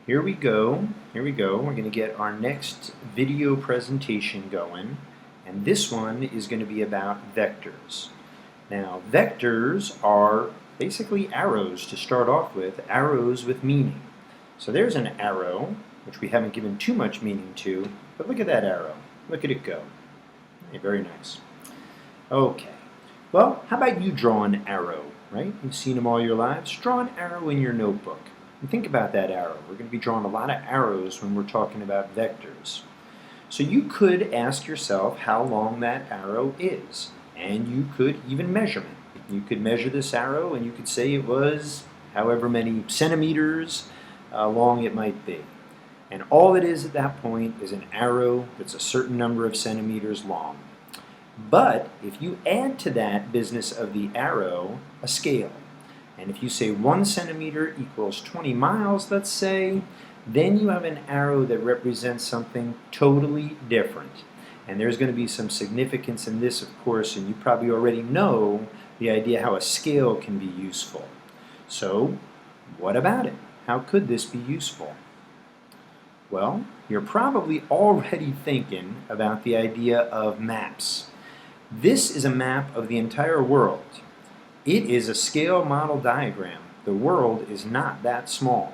Here we go. Here we go. We're going to get our next video presentation going, and this one is going to be about vectors. Now, vectors are basically arrows to start off with, arrows with meaning. So there's an arrow, which we haven't given too much meaning to, but look at that arrow. Look at it go. Okay, very nice. Okay. Well, how about you draw an arrow, right? You've seen them all your lives. Draw an arrow in your notebook. And think about that arrow. We're going to be drawing a lot of arrows when we're talking about vectors. So you could ask yourself how long that arrow is, and you could even measure it. You could measure this arrow and you could say it was however many centimeters long it might be. And all it is at that point is an arrow that's a certain number of centimeters long. But if you add to that business of the arrow a scale, and if you say 1 centimeter equals 20 miles, let's say, then you have an arrow that represents something totally different. And there's going to be some significance in this, of course, and you probably already know the idea how a scale can be useful. So, what about it? How could this be useful? Well, you're probably already thinking about the idea of maps. This is a map of the entire world. It is a scale model diagram. The world is not that small.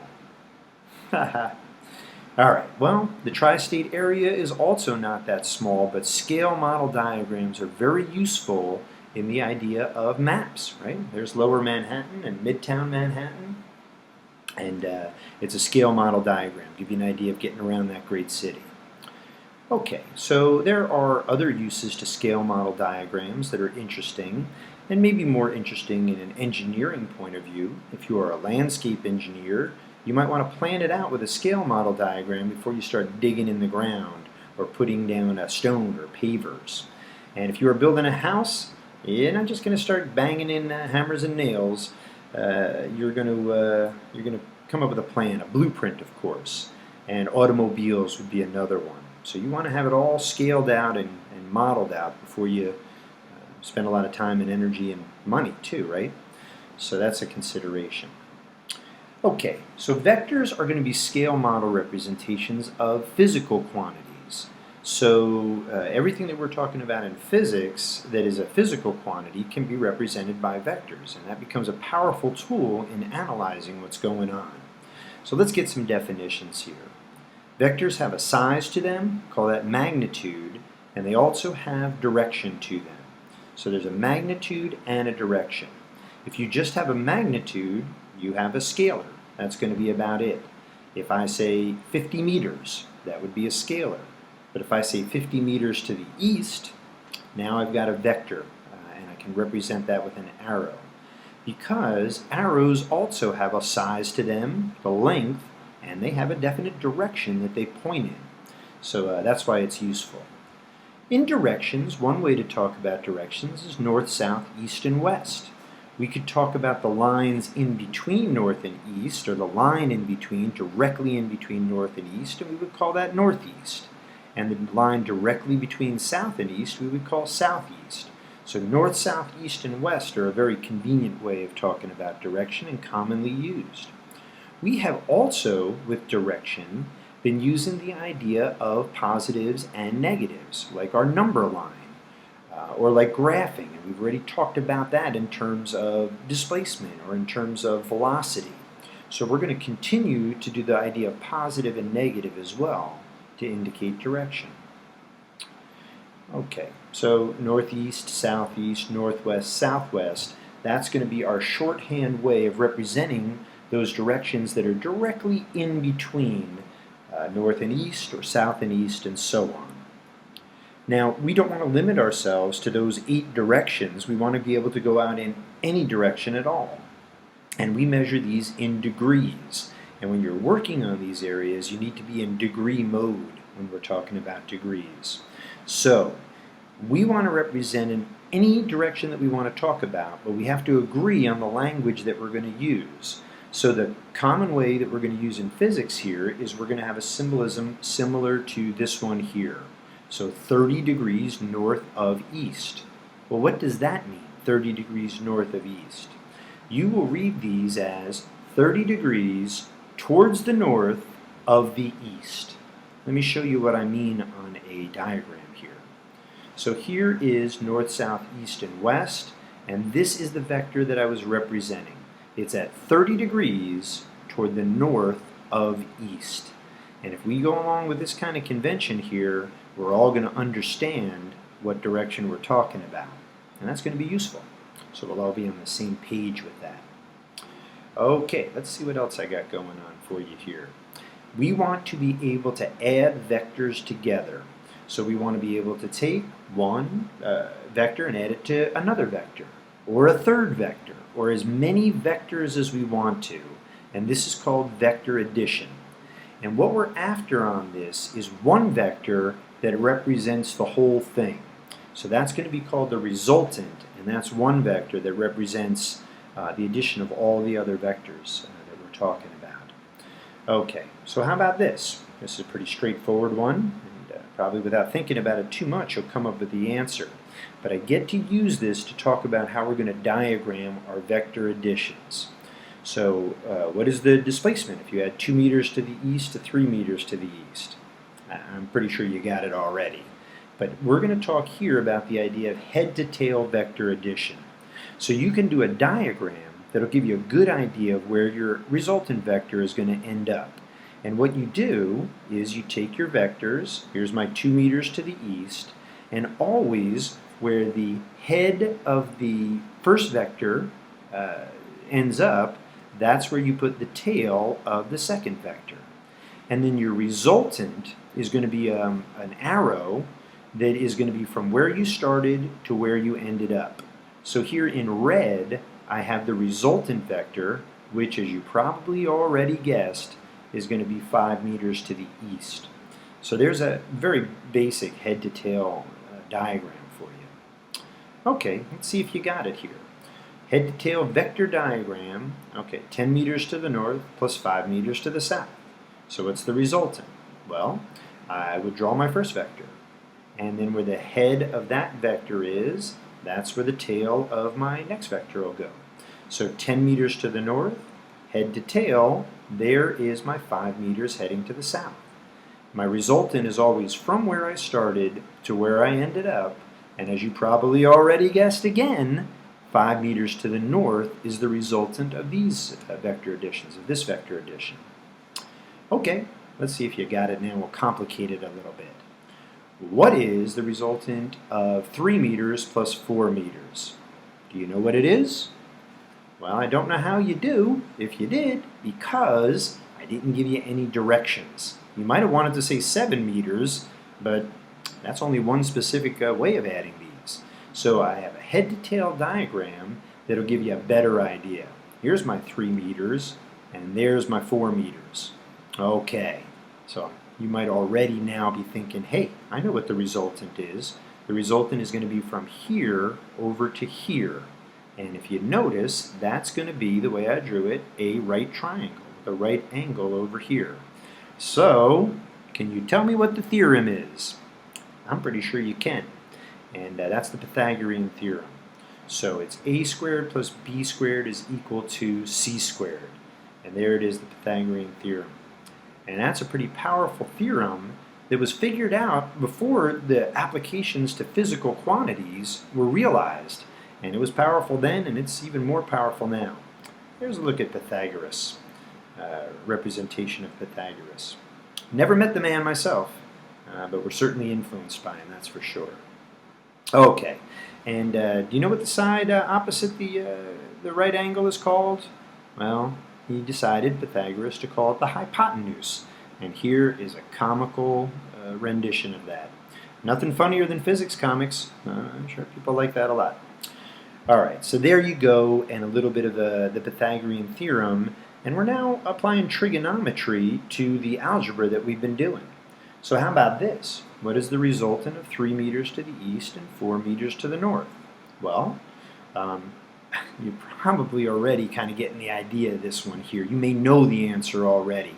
Alright, well, the tri-state area is also not that small, but scale model diagrams are very useful in the idea of maps, right? There's Lower Manhattan and Midtown Manhattan, and it's a scale model diagram. Give you an idea of getting around that great city. Okay, so there are other uses to scale model diagrams that are interesting, and maybe more interesting in an engineering point of view. If you are a landscape engineer, you might want to plan it out with a scale model diagram before you start digging in the ground or putting down a stone or pavers. And if you are building a house, you're not just going to start banging in hammers and nails. You're going to come up with a plan, a blueprint, of course. And automobiles would be another one. So you want to have it all scaled out and modeled out before you spend a lot of time and energy and money too, right? So that's a consideration. Okay, so vectors are going to be scale model representations of physical quantities. So everything that we're talking about in physics that is a physical quantity can be represented by vectors, and that becomes a powerful tool in analyzing what's going on. So let's get some definitions here. Vectors have a size to them, call that magnitude, and they also have direction to them. So there's a magnitude and a direction. If you just have a magnitude, you have a scalar. That's going to be about it. If I say 50 meters, that would be a scalar. But if I say 50 meters to the east, now I've got a vector, and I can represent that with an arrow. Because arrows also have a size to them, the length, and they have a definite direction that they point in. So that's why it's useful. In directions, one way to talk about directions is north, south, east, and west. We could talk about the lines in between north and east, or the line in between, directly in between north and east, and we would call that northeast. And the line directly between south and east, we would call southeast. So north, south, east, and west are a very convenient way of talking about direction and commonly used. We have also, with direction, been using the idea of positives and negatives, like our number line, or like graphing, and we've already talked about that in terms of displacement or in terms of velocity. So we're going to continue to do the idea of positive and negative as well to indicate direction. Okay, so northeast, southeast, northwest, southwest, that's going to be our shorthand way of representing those directions that are directly in between north and east, or south and east, and so on. Now, we don't want to limit ourselves to those 8 directions. We want to be able to go out in any direction at all. And we measure these in degrees. And when you're working on these areas, you need to be in degree mode when we're talking about degrees. So, we want to represent in any direction that we want to talk about, but we have to agree on the language that we're going to use. So the common way that we're going to use in physics here is we're going to have a symbolism similar to this one here. So 30 degrees north of east. Well, what does that mean, 30 degrees north of east? You will read these as 30 degrees towards the north of the east. Let me show you what I mean on a diagram here. So here is north, south, east, and west, and this is the vector that I was representing. It's at 30 degrees toward the north of east. And if we go along with this kind of convention here, we're all going to understand what direction we're talking about. And that's going to be useful. So we'll all be on the same page with that. Okay, let's see what else I got going on for you here. We want to be able to add vectors together. So we want to be able to take one vector and add it to another vector, or a third vector, or as many vectors as we want to. And this is called vector addition. And what we're after on this is one vector that represents the whole thing. So that's going to be called the resultant, and that's one vector that represents the addition of all the other vectors that we're talking about. Okay, so how about this? This is a pretty straightforward one, and probably without thinking about it too much, you'll come up with the answer. But I get to use this to talk about how we're going to diagram our vector additions. So what is the displacement if you add 2 meters to the east to 3 meters to the east? I'm pretty sure you got it already. But we're going to talk here about the idea of head-to-tail vector addition. So you can do a diagram that'll give you a good idea of where your resultant vector is going to end up. And what you do is you take your vectors, here's my 2 meters to the east, and always where the head of the first vector ends up, that's where you put the tail of the second vector. And then your resultant is going to be an arrow that is going to be from where you started to where you ended up. So here in red, I have the resultant vector, which, as you probably already guessed, is going to be 5 meters to the east. So there's a very basic head-to-tail diagram for you. Okay, let's see if you got it here. Head-to-tail vector diagram, okay, 10 meters to the north plus 5 meters to the south. So what's the resultant? Well, I would draw my first vector. And then where the head of that vector is, that's where the tail of my next vector will go. So 10 meters to the north, head to tail, there is my 5 meters heading to the south. My resultant is always from where I started to where I ended up, and as you probably already guessed again, 5 meters to the north is the resultant of these vector additions, of this vector addition. Okay, let's see if you got it now. We'll complicate it a little bit. What is the resultant of 3 meters plus 4 meters? Do you know what it is? Well, I don't know how you do, if you did, because I didn't give you any directions. You might have wanted to say 7 meters, but that's only one specific way of adding these. So I have a head-to-tail diagram that'll give you a better idea. Here's my 3 meters, and there's my 4 meters. Okay, so you might already now be thinking, hey, I know what the resultant is. The resultant is going to be from here over to here. And if you notice, that's going to be, the way I drew it, a right triangle with a right angle over here. So, can you tell me what the theorem is? I'm pretty sure you can. And that's the Pythagorean Theorem. So it's a squared plus b squared is equal to c squared. And there it is, the Pythagorean Theorem. And that's a pretty powerful theorem that was figured out before the applications to physical quantities were realized. And it was powerful then, and it's even more powerful now. Here's a look at Pythagoras, representation of Pythagoras. Never met the man myself, but we're certainly influenced by him, that's for sure. Okay, and do you know what the side opposite the right angle is called? Well, he decided, Pythagoras, to call it the hypotenuse. And here is a comical rendition of that. Nothing funnier than physics comics. I'm sure people like that a lot. Alright, so there you go, and a little bit of the Pythagorean Theorem. And we're now applying trigonometry to the algebra that we've been doing. So how about this? What is the resultant of 3 meters to the east and 4 meters to the north? Well, you're probably already kind of getting the idea of this one here. You may know the answer already.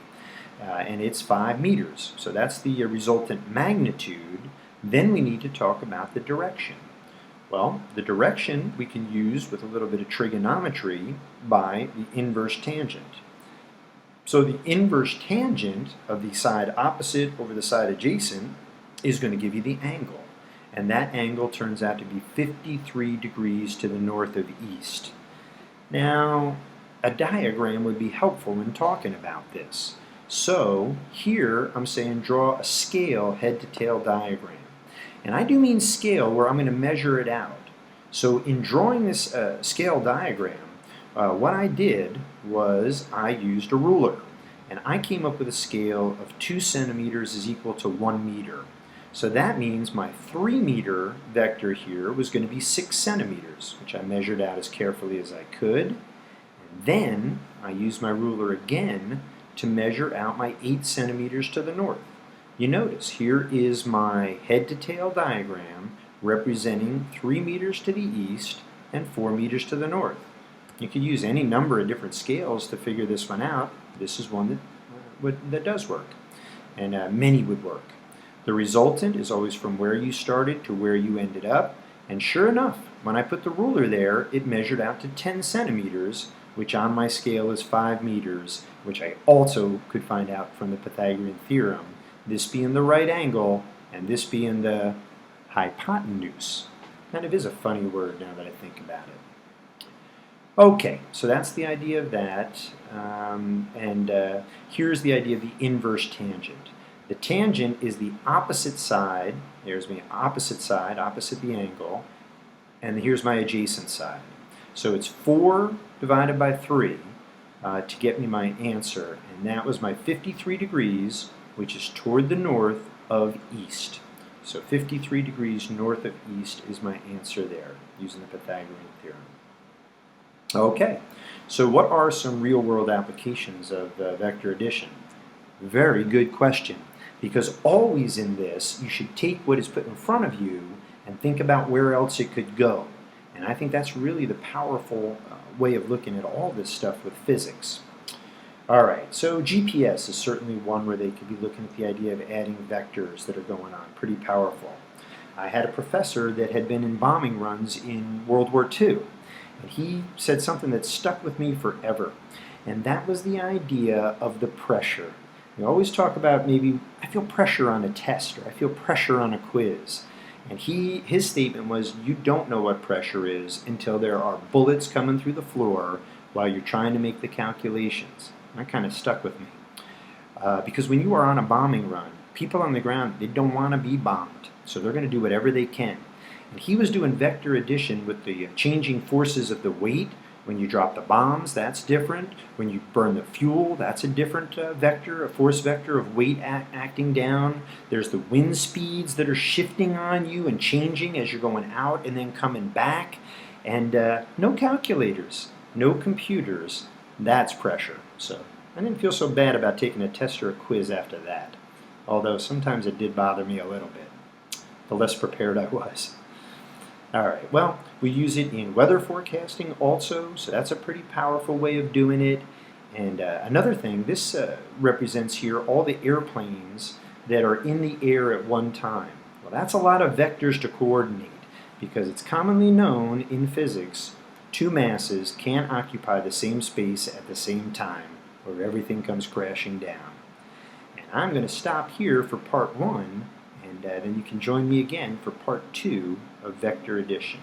And it's 5 meters. So that's the resultant magnitude. Then we need to talk about the direction. Well, the direction we can use with a little bit of trigonometry by the inverse tangent. So the inverse tangent of the side opposite over the side adjacent is going to give you the angle. And that angle turns out to be 53 degrees to the north of east. Now, a diagram would be helpful in talking about this. So here I'm saying draw a scale head-to-tail diagram. And I do mean scale where I'm going to measure it out. So in drawing this scale diagram, what I did was I used a ruler. And I came up with a scale of 2 centimeters is equal to 1 meter. So that means my 3 meter vector here was going to be 6 centimeters, which I measured out as carefully as I could. And then I used my ruler again to measure out my 8 centimeters to the north. You notice here is my head-to-tail diagram representing 3 meters to the east and 4 meters to the north. You could use any number of different scales to figure this one out. This is one that does work, and many would work. The resultant is always from where you started to where you ended up, and sure enough, when I put the ruler there, it measured out to 10 centimeters, which on my scale is 5 meters, which I also could find out from the Pythagorean Theorem, this being the right angle and this being the hypotenuse. Kind of is a funny word now that I think about it. Okay, so that's the idea of that, and here's the idea of the inverse tangent. The tangent is the opposite side, there's my opposite side, opposite the angle, and here's my adjacent side. So it's 4 divided by 3 to get me my answer, and that was my 53 degrees, which is toward the north of east. So 53 degrees north of east is my answer there, using the Pythagorean Theorem. Okay, so what are some real-world applications of vector addition? Very good question, because always in this, you should take what is put in front of you and think about where else it could go. And I think that's really the powerful way of looking at all this stuff with physics. All right, so GPS is certainly one where they could be looking at the idea of adding vectors that are going on, pretty powerful. I had a professor that had been in bombing runs in World War II, and he said something that stuck with me forever, and that was the idea of the pressure. We always talk about maybe, I feel pressure on a test, or I feel pressure on a quiz. And his statement was, you don't know what pressure is until there are bullets coming through the floor while you're trying to make the calculations. That kind of stuck with me. Because when you are on a bombing run, people on the ground, they don't want to be bombed. So they're going to do whatever they can. And he was doing vector addition with the changing forces of the weight. When you drop the bombs, that's different. When you burn the fuel, that's a different vector, a force vector of weight acting down. There's the wind speeds that are shifting on you and changing as you're going out and then coming back. And no calculators, no computers. That's pressure. So I didn't feel so bad about taking a test or a quiz after that. Although sometimes it did bother me a little bit, the less prepared I was. All right, well, we use it in weather forecasting also, so that's a pretty powerful way of doing it. And another thing, this represents here all the airplanes that are in the air at one time. Well, that's a lot of vectors to coordinate, because it's commonly known in physics, two masses can't occupy the same space at the same time, or everything comes crashing down. And I'm going to stop here for part 1, and then you can join me again for part 2 of vector addition.